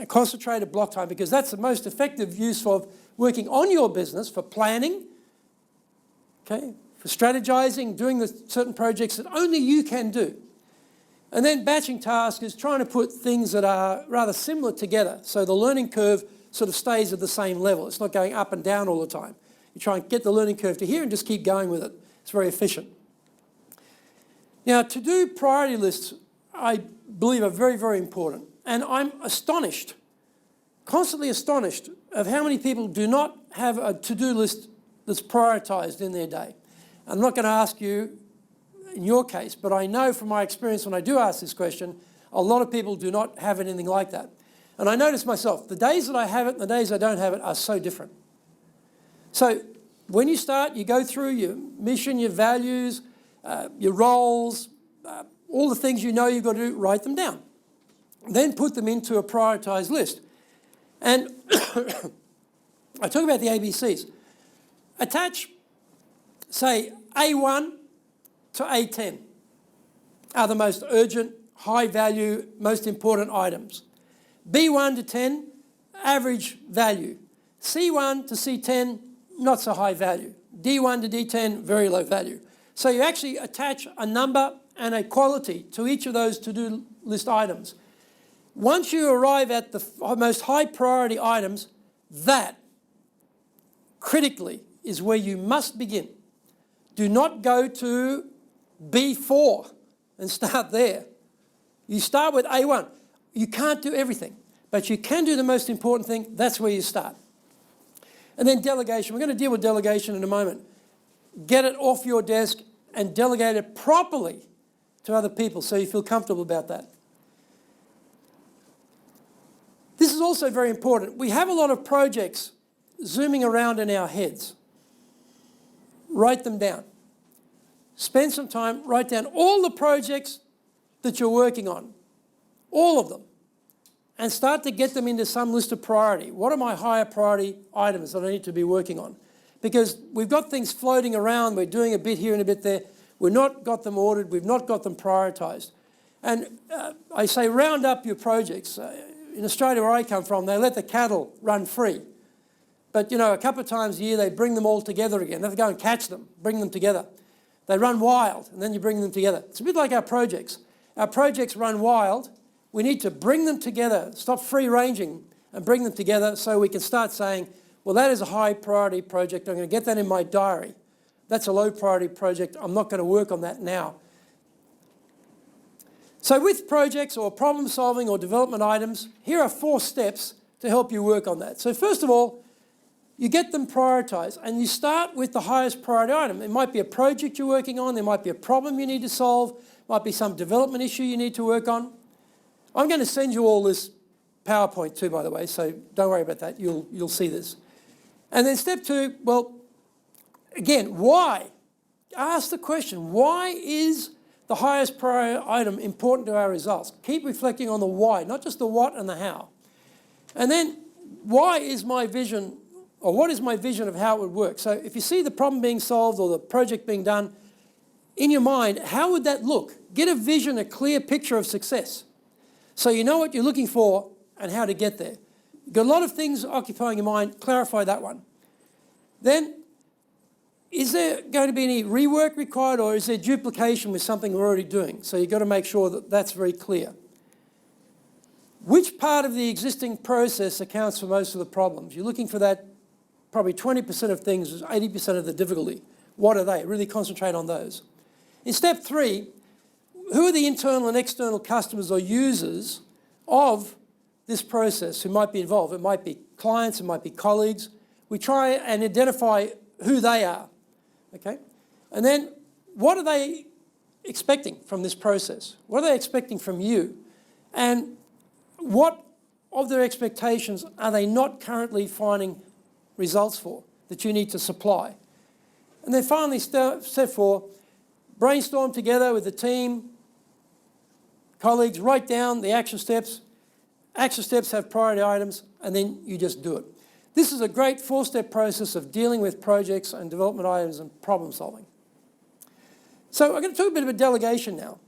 Concentrated block time, because that's the most effective use of working on your business for planning, okay, for strategizing, doing the certain projects that only you can do. And then batching tasks is trying to put things that are rather similar together so the learning curve sort of stays at the same level. It's not going up and down all the time. You try and get the learning curve to here and just keep going with it. It's very efficient. Now, to do priority lists, I believe are very, very important. And I'm astonished, constantly astonished, of how many people do not have a to-do list that's prioritized in their day. I'm not going to ask you in your case, but I know from my experience when I do ask this question, a lot of people do not have anything like that. And I notice myself, the days that I have it and the days I don't have it are so different. So when you start, you go through your mission, your values, your roles, all the things you know you've got to do, write them down. Then put them into a prioritised list. And I talk about the ABCs. Attach, say, A1 to A10 are the most urgent, high value, most important items. B1 to 10, average value. C1 to C10, not so high value. D1 to D10, very low value. So you actually attach a number and a quality to each of those to-do list items. Once you arrive at the most high priority items, that critically is where you must begin. Do not go to B4 and start there. You start with A1. You can't do everything, but you can do the most important thing. That's where you start. And then delegation. We're going to deal with delegation in a moment. Get it off your desk and delegate it properly to other people so you feel comfortable about that. This is also very important. We have a lot of projects zooming around in our heads. Write them down. Spend some time, write down all the projects that you're working on, all of them, and start to get them into some list of priority. What are my higher priority items that I need to be working on? Because we've got things floating around, we're doing a bit here and a bit there, we've not got them ordered, we've not got them prioritised. And I say round up your projects. In Australia, where I come from, they let the cattle run free. But, you know, a couple of times a year, they bring them all together again. They have to go and catch them, bring them together. They run wild, and then you bring them together. It's a bit like our projects. Our projects run wild. We need to bring them together, stop free-ranging, and bring them together so we can start saying, well, that is a high-priority project. I'm going to get that in my diary. That's a low-priority project. I'm not going to work on that now. So with projects or problem-solving or development items, here are 4 steps to help you work on that. So first of all, you get them prioritised, and you start with the highest priority item. It might be a project you're working on, there might be a problem you need to solve, might be some development issue you need to work on. I'm going to send you all this PowerPoint too, by the way, so don't worry about that, you'll see this. And then step 2, well, again, why? Ask the question, why is the highest priority item important to our results? Keep reflecting on the why, not just the what and the how. And then, why is my vision, or what is my vision of how it would work? So if you see the problem being solved or the project being done, in your mind, how would that look? Get a vision, a clear picture of success. So you know what you're looking for and how to get there. You've got a lot of things occupying your mind, clarify that one. Then, is there going to be any rework required, or is there duplication with something we're already doing? So you've got to make sure that that's very clear. Which part of the existing process accounts for most of the problems? You're looking for that, probably 20% of things is 80% of the difficulty. What are they? Really concentrate on those. In step 3, who are the internal and external customers or users of this process who might be involved? It might be clients, it might be colleagues. We try and identify who they are, okay? And then what are they expecting from this process? What are they expecting from you? And what of their expectations are they not currently finding results for that you need to supply? And then finally, step 4, brainstorm together with the team, colleagues, write down the action steps. Action steps have priority items, and then you just do it. This is a great 4-step process of dealing with projects and development items and problem solving. So I'm going to talk a bit about delegation now.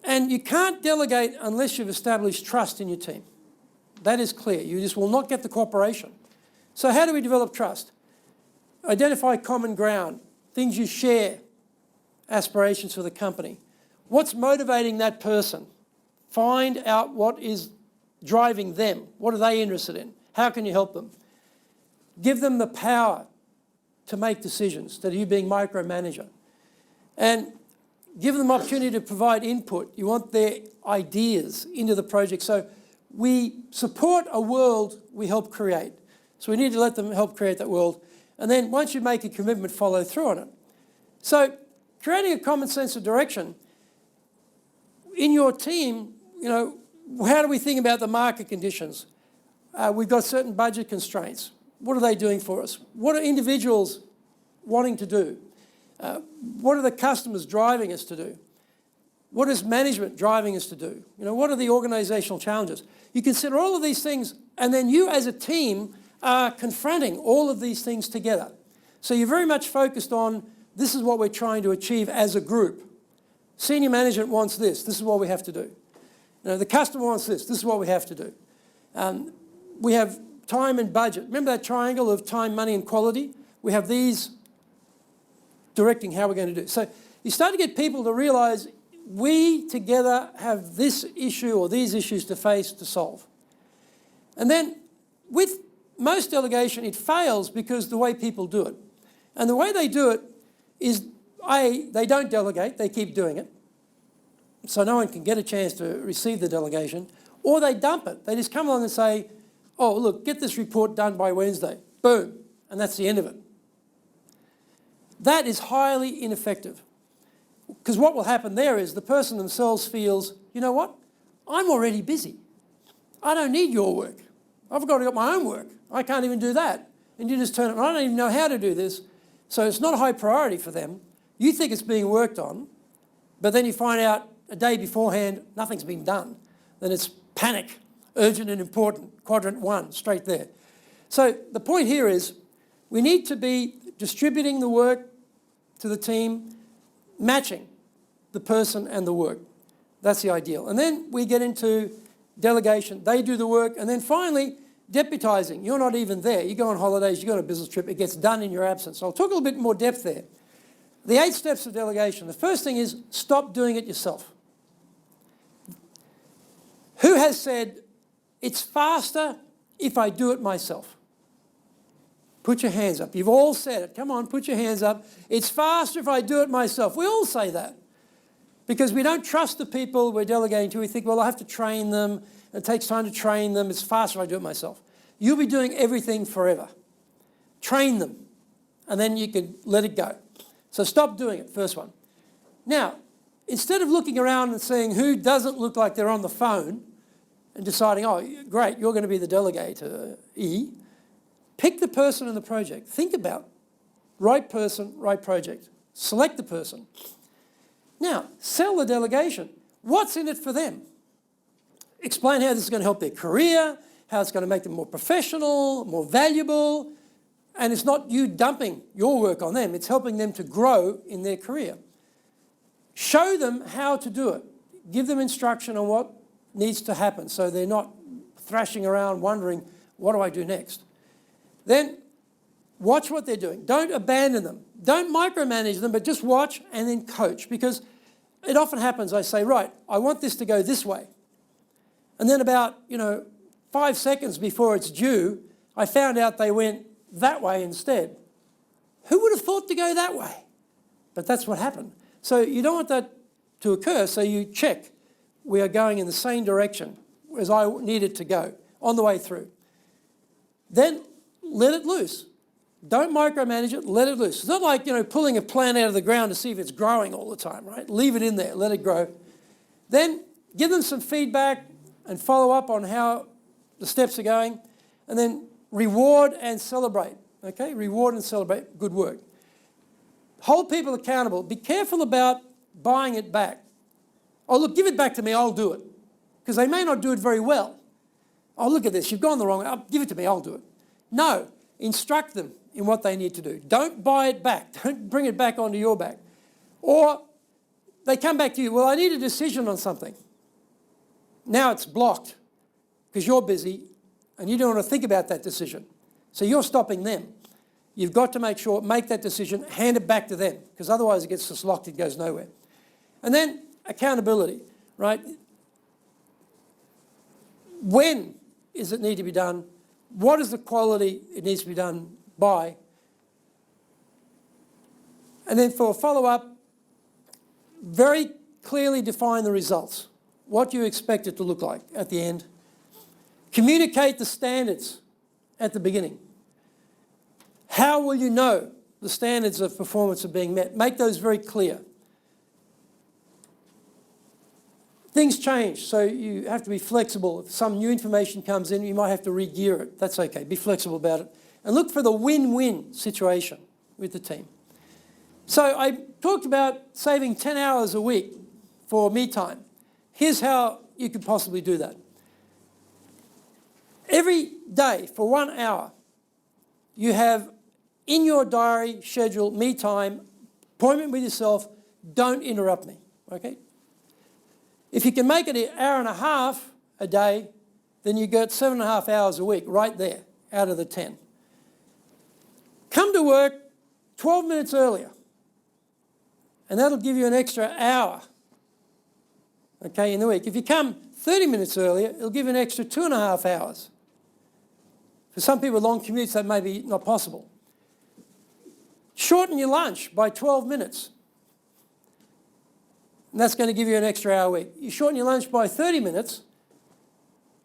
And you can't delegate unless you've established trust in your team. That is clear. You just will not get the cooperation. So how do we develop trust? Identify common ground, things you share, aspirations for the company. What's motivating that person? Find out what is driving them. What are they interested in? How can you help them? Give them the power to make decisions instead of you being micromanager. And give them opportunity to provide input. You want their ideas into the project. So we support a world we help create. So we need to let them help create that world. And then once you make a commitment, follow through on it. So creating a common sense of direction. In your team, you know, how do we think about the market conditions? We've got certain budget constraints. What are they doing for us? What are individuals wanting to do? What are the customers driving us to do? What is management driving us to do? What are the organizational challenges? You consider all of these things, and then you as a team are confronting all of these things together. So you're very much focused on, this is what we're trying to achieve as a group. Senior management wants this. This is what we have to do. The customer wants this. This is what we have to do. We have time and budget. Remember that triangle of time, money, and quality? We have these directing how we're going to do it. So you start to get people to realise we together have this issue or these issues to face, to solve. And then with most delegation, it fails because the way people do it. And the way they do it is, they don't delegate, they keep doing it. So no one can get a chance to receive the delegation. Or they dump it. They just come along and say, oh, look, get this report done by Wednesday. Boom. And that's the end of it. That is highly ineffective. Because what will happen there is the person themselves feels, you know what? I'm already busy. I don't need your work. I've got my own work. I can't even do that. And you just turn it, I don't even know how to do this. So it's not a high priority for them. You think it's being worked on, but then you find out a day beforehand, nothing's been done. Then it's panic, urgent and important, quadrant 1, straight there. So the point here is we need to be distributing the work to the team, matching the person and the work. That's the ideal. And then we get into delegation. They do the work. And then finally, deputizing. You're not even there. You go on holidays, you go on a business trip, it gets done in your absence. So I'll talk a little bit more depth there. The 8 steps of delegation. The first thing is stop doing it yourself. Who has said, it's faster if I do it myself? Put your hands up. You've all said it. Come on, put your hands up. It's faster if I do it myself. We all say that because we don't trust the people we're delegating to. We think, well, I have to train them. It takes time to train them. It's faster if I do it myself. You'll be doing everything forever. Train them, and then you can let it go. So stop doing it, first one. Now, instead of looking around and seeing who doesn't look like they're on the phone and deciding, oh, great, you're going to be the delegator, pick the person in the project. Think about right person, right project. Select the person. Now, sell the delegation. What's in it for them? Explain how this is going to help their career, how it's going to make them more professional, more valuable, and it's not you dumping your work on them. It's helping them to grow in their career. Show them how to do it. Give them instruction on what needs to happen so they're not thrashing around wondering, what do I do next? Then watch what they're doing. Don't abandon them. Don't micromanage them, but just watch and then coach, because it often happens. I say, right, I want this to go this way. And then about 5 seconds before it's due, I found out they went that way instead. Who would have thought to go that way? But that's what happened. So you don't want that to occur, so you check. We are going in the same direction as I need it to go on the way through. Then let it loose. Don't micromanage it, let it loose. It's not like, pulling a plant out of the ground to see if it's growing all the time, right? Leave it in there, let it grow. Then give them some feedback and follow up on how the steps are going, and then reward and celebrate, okay? Reward and celebrate good work. Hold people accountable. Be careful about buying it back. Oh, look, give it back to me, I'll do it. Because they may not do it very well. Oh, look at this, you've gone the wrong way. Oh, give it to me, I'll do it. No, instruct them in what they need to do. Don't buy it back. Don't bring it back onto your back. Or they come back to you, well, I need a decision on something. Now it's blocked because you're busy and you don't want to think about that decision. So you're stopping them. You've got to make that decision, hand it back to them, because otherwise it gets just locked, it goes nowhere. And then accountability, right? When does it need to be done? What is the quality it needs to be done by? And then for follow-up, very clearly define the results. What you expect it to look like at the end. Communicate the standards at the beginning. How will you know the standards of performance are being met? Make those very clear. Things change, so you have to be flexible. If some new information comes in, you might have to re-gear it. That's okay. Be flexible about it. And look for the win-win situation with the team. So I talked about saving 10 hours a week for me time. Here's how you could possibly do that. Every day for 1 hour, you have in your diary schedule me time, appointment with yourself, don't interrupt me, okay? If you can make it 1.5 hours a day, then you get 7.5 hours a week right there out of the 10. Come to work 12 minutes earlier, and that'll give you an extra hour, okay, in the week. If you come 30 minutes earlier, it'll give you an extra 2.5 hours. For some people with long commutes, that may be not possible. Shorten your lunch by 12 minutes. And that's going to give you an extra hour a week. You shorten your lunch by 30 minutes,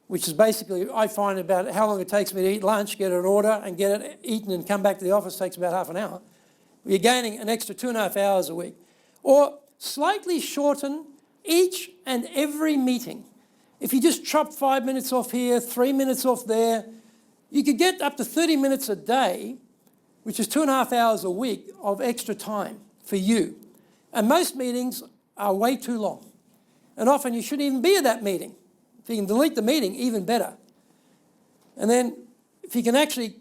which is basically, I find about how long it takes me to eat lunch, get an order and get it eaten and come back to the office takes about half an hour. You're gaining an extra 2.5 hours a week. Or slightly shorten each and every meeting. If you just chop 5 minutes off here, 3 minutes off there, you could get up to 30 minutes a day, which is 2.5 hours a week of extra time for you. And most meetings are way too long. And often you shouldn't even be at that meeting. If you can delete the meeting, even better. And then if you can actually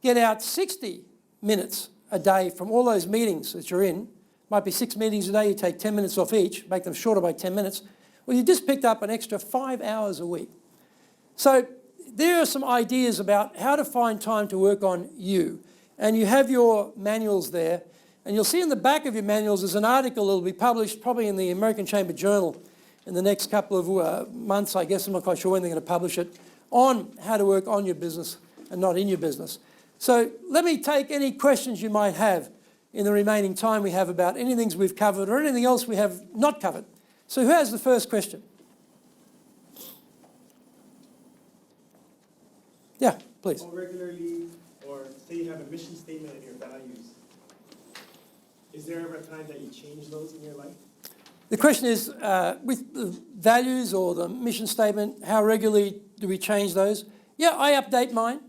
get out 60 minutes a day from all those meetings that you're in, might be 6 meetings a day, you take 10 minutes off each, make them shorter by 10 minutes, well, you just picked up an extra 5 hours a week. So there are some ideas about how to find time to work on you. And you have your manuals there. And you'll see in the back of your manuals there's an article that will be published probably in the American Chamber Journal in the next couple of months, I guess. I'm not quite sure when they're going to publish it, on how to work on your business and not in your business. So let me take any questions you might have in the remaining time we have about anything we've covered or anything else we have not covered. So who has the first question? Yeah, please. How regularly, or say you have a mission statement and your values, is there ever a time that you change those in your life? The question is, with the values or the mission statement, how regularly do we change those? Yeah, I update mine.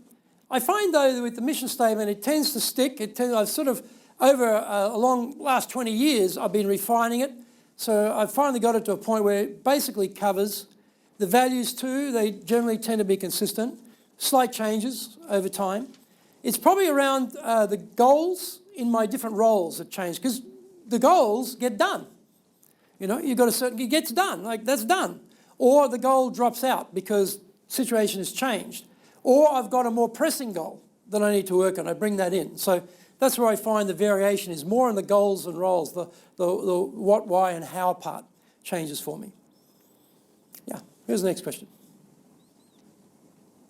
I find, though, that with the mission statement, it tends to stick. I've sort of, over a long last 20 years, I've been refining it. So I've finally got it to a point where it basically covers. The values, too, they generally tend to be consistent. Slight changes over time. It's probably around the goals in my different roles that change, because the goals get done. You know, you've got a certain, it gets done, like that's done. Or the goal drops out because situation has changed. Or I've got a more pressing goal that I need to work on, I bring that in. So that's where I find the variation is more in the goals and roles, the what, why and how part changes for me. Yeah, here's the next question.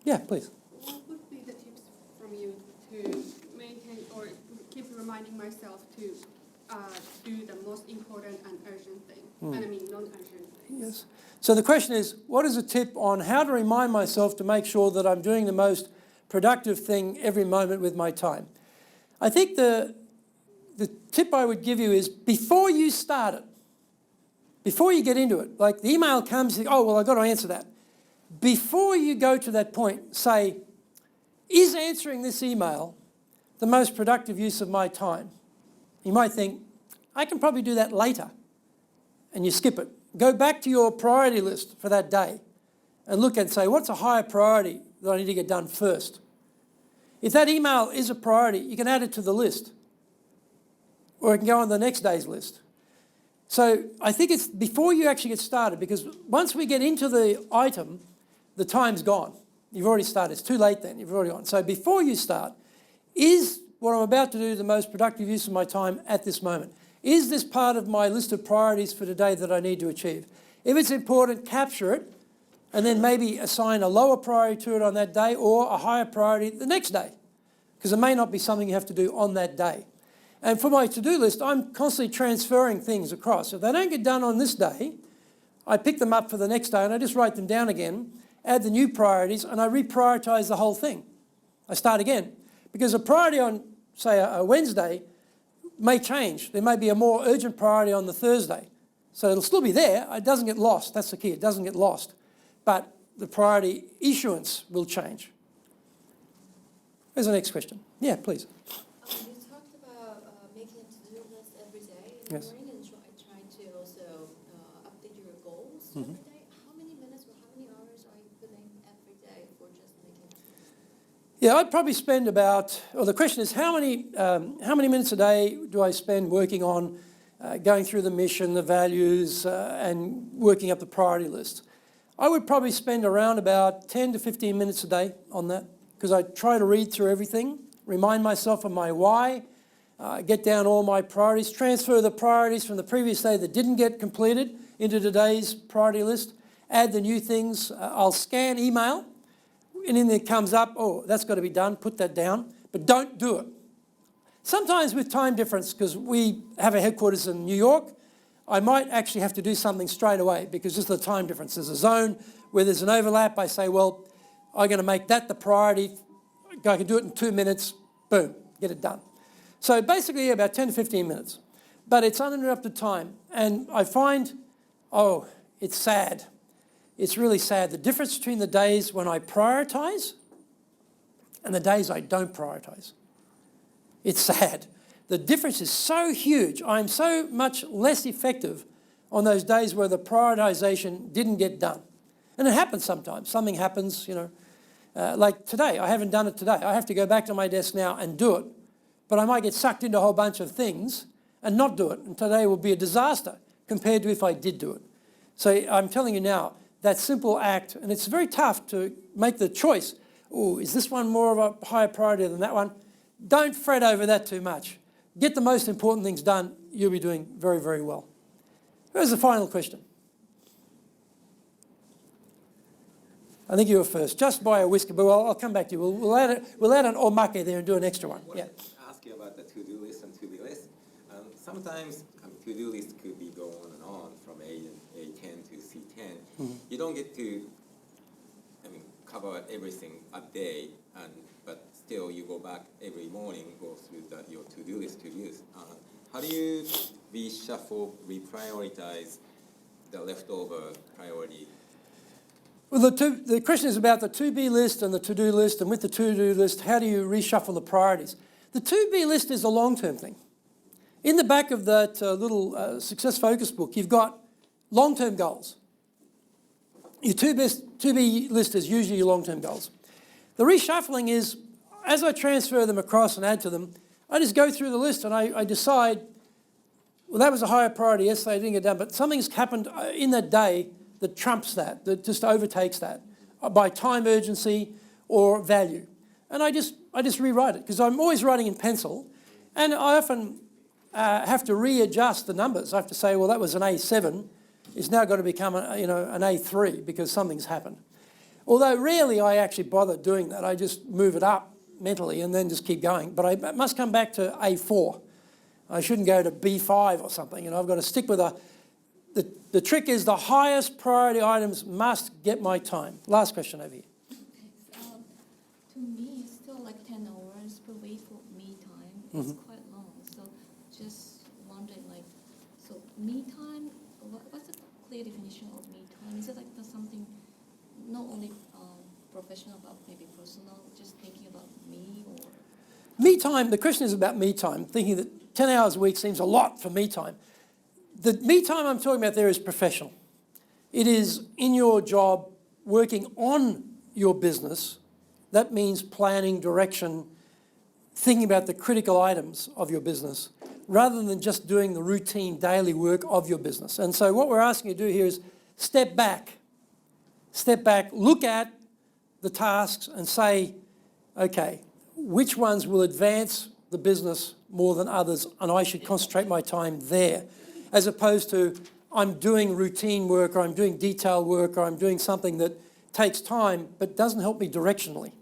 Yeah, please. What would be the tips from you to maintain or keep reminding myself to do the most important and urgent thing? And I mean non-urgent things. Yes. So the question is, what is a tip on how to remind myself to make sure that I'm doing the most productive thing every moment with my time? I think the tip I would give you is before you start it, before you get into it, like the email comes, you think, oh, well, I've got to answer that. Before you go to that point, say, is answering this email the most productive use of my time? You might think, I can probably do that later, and you skip it. Go back to your priority list for that day and look and say, what's a higher priority that I need to get done first? If that email is a priority, you can add it to the list, or it can go on the next day's list. So I think it's before you actually get started, because once we get into the item, the time's gone. You've already started. It's too late then. You've already gone. So before you start, is what I'm about to do the most productive use of my time at this moment? Is this part of my list of priorities for today that I need to achieve? If it's important, capture it, and then maybe assign a lower priority to it on that day or a higher priority the next day, because it may not be something you have to do on that day. And for my to-do list, I'm constantly transferring things across. If they don't get done on this day, I pick them up for the next day and I just write them down again, add the new priorities, and I reprioritize the whole thing. I start again. Because a priority on, say, a Wednesday may change. There may be a more urgent priority on the Thursday. So it'll still be there. It doesn't get lost. That's the key. It doesn't get lost. But the priority issuance will change. Here's the next question. Yeah, please. You talked about making a to-do list every day in the Yes. morning and try to also Every day, how many minutes or how many hours are you putting every day for just making? Yeah, I'd probably spend about, well, the question is how many minutes a day do I spend working on going through the mission, the values, and working up the priority list? I would probably spend around about 10 to 15 minutes a day on that, because I try to read through everything, remind myself of my why, get down all my priorities, transfer the priorities from the previous day that didn't get completed into today's priority list, add the new things. I'll scan email. Anything that comes up, oh, that's got to be done, put that down, but don't do it. Sometimes with time difference, because we have a headquarters in New York, I might actually have to do something straight away because just the time difference. There's a zone where there's an overlap. I say, well, I'm going to make that the priority. I can do it in 2 minutes, boom, get it done. So basically about 10 to 15 minutes, but it's uninterrupted time. And I find, oh, it's sad. It's really sad. The difference between the days when I prioritize and the days I don't prioritize. It's sad. The difference is so huge. I'm so much less effective on those days where the prioritization didn't get done. And it happens sometimes. Something happens, like today. I haven't done it today. I have to go back to my desk now and do it. But I might get sucked into a whole bunch of things and not do it. And today will be a disaster compared to if I did do it. So I'm telling you now, that simple act, and it's very tough to make the choice. Oh, is this one more of a higher priority than that one? Don't fret over that too much. Get the most important things done. You'll be doing very, very well. Here's the final question. I think you were first. Just buy a whisker, but I'll come back to you. We'll add an omake there and do an extra one. Yeah. Ask you about the to-do list and to-do list. Sometimes to-do list could be go on and on from A10 to C10. Mm-hmm. You don't get to, cover everything a day, but still you go back every morning, go through your to-do list to use. How do you reshuffle, reprioritize the leftover priority? Well, the question is about the to-be list and the to-do list, and with the to-do list, how do you reshuffle the priorities? The to-be list is a long-term thing. In the back of that little Success Focus book, you've got long-term goals. Your to-be list is usually your long-term goals. The reshuffling is, as I transfer them across and add to them, I just go through the list and I decide, well, that was a higher priority yesterday, I didn't get done, but something's happened in that day that trumps that just overtakes that by time urgency or value. And I just rewrite it, because I'm always writing in pencil, and I often have to readjust the numbers. I have to say, well, that was an A7. It's now got to become an A3 because something's happened. Although rarely I actually bother doing that. I just move it up mentally and then just keep going. But I must come back to A4. I shouldn't go to B5 or something. I've got to stick with the trick is the highest priority items must get my time. Last question over here. Okay, to me, it's still like 10 hours per week for me time. It's quite long. So just wondering, so me time, what's the clear definition of me time? Is it like something not only professional but maybe personal, just thinking about me or? Me time, the question is about me time, thinking that 10 hours a week seems a lot for me time. The me time I'm talking about there is professional. It is in your job, working on your business. That means planning, direction, thinking about the critical items of your business, rather than just doing the routine daily work of your business. And so what we're asking you to do here is step back, look at the tasks and say, okay, which ones will advance the business more than others, and I should concentrate my time there, as opposed to I'm doing routine work or I'm doing detail work or I'm doing something that takes time but doesn't help me directionally.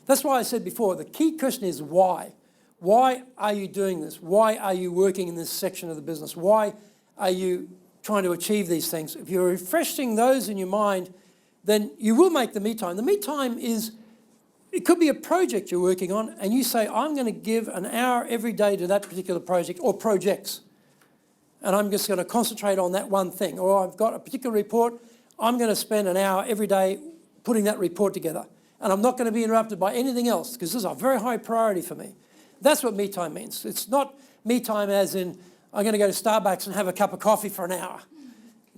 That's why I said before, the key question is why. Why are you doing this? Why are you working in this section of the business? Why are you trying to achieve these things? If you're refreshing those in your mind, then you will make the me time. The me time is, it could be a project you're working on and you say, I'm going to give an hour every day to that particular project or projects. And I'm just going to concentrate on that one thing. Or I've got a particular report, I'm going to spend an hour every day putting that report together. And I'm not going to be interrupted by anything else because this is a very high priority for me. That's what me time means. It's not me time as in I'm going to go to Starbucks and have a cup of coffee for an hour.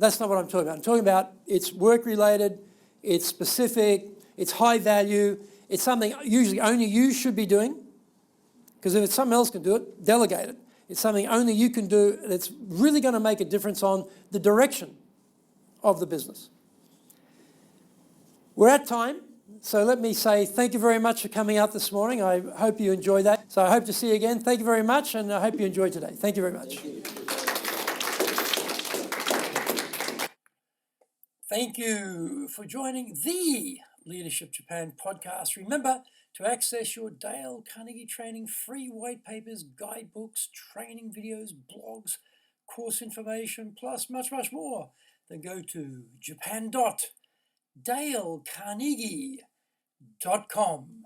That's not what I'm talking about. I'm talking about it's work-related, it's specific, it's high value, it's something usually only you should be doing, because if it's someone else can do it, delegate it. It's something only you can do that's really going to make a difference on the direction of the business. We're at time, so let me say thank you very much for coming out this morning. I hope you enjoyed that. So I hope to see you again. Thank you very much, and I hope you enjoyed today. Thank you very much. Thank you for joining the Leadership Japan podcast. Remember to access your Dale Carnegie Training free white papers, guidebooks, training videos, blogs, course information, plus much, much more. Then go to japan.dalecarnegie.com.